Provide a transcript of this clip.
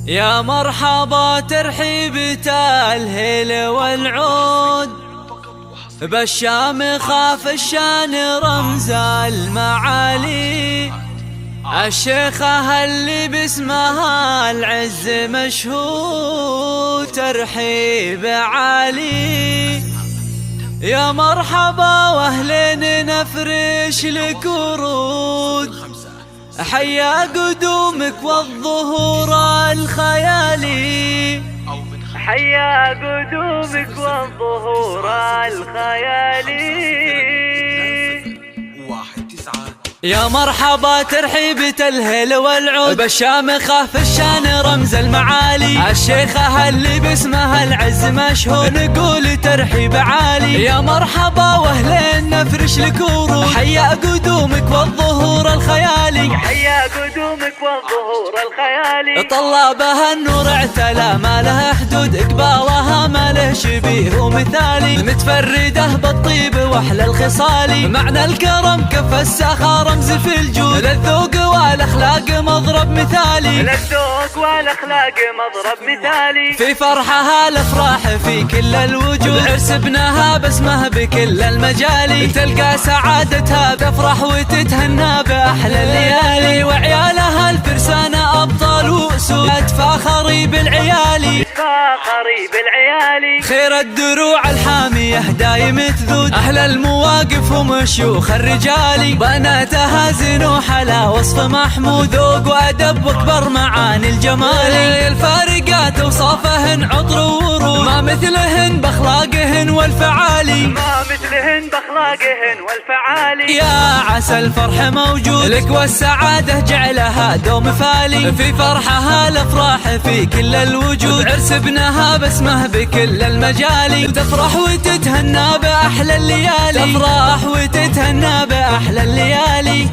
يا مرحبا ترحيبة الهيل والعود، بالشام خاف الشان رمز المعالي، الشيخة اللي باسمها العز مشهود ترحيب عالي. يا مرحبا واهلين نفرش لك ورود، حيا قدومك والظهور الخيالي، حيا قدومك والظهور الخيالي. يا مرحبا ترحيبة الهيل والعود، بالشام خاف الشان رمز المعالي، الشيخة اللي باسمها العز مشهود نقول ترحيب عالي. يا مرحبا واهلين نفرش لك ورود، حيا قدومك والظهور الخيالي، حيا قدومك والظهور الخيالي. طلابها النور اعتلى ما له حدود، اقبالها ما له شبيه ومثالي، متفردة بالطيب واحلى الخصال، معنى الكرم كف السخا رمز في الجود، للذوق والاخلاق مضرب مثالي، للذوق والاخلاق مضرب مثالي. في فرحها الافراح في كل الوجود، عرس ابنها باسمه بكل المجال، تلقى سعادتها تفرح وتتهنى باحلى الليالي، وعيالها الفرسانة ابطال واسود تفاخري بالعيالي، تفاخري بالعيالي. خير الدروع الحامية دايم تذود، اهل المواقف ومشيوخ الرجال، بناتها زين حلا وصف محمود، ذوق وادب واكبر معاني الجمال، الفارقات اوصافهن عطر وورود، ما مثلهن باخلاقهن والفعالي، ما مثلهن باخلاقهن والفعالي. يا عسى الفرح موجود لك والسعادة جعلها دوم فالي، في فرحها الافراح في كل الوجود، عرس ابنها باسمه بكل المجال، تفرح وتتهنى باحلى الليالي، تفرح وتتهنى باحلى الليالي.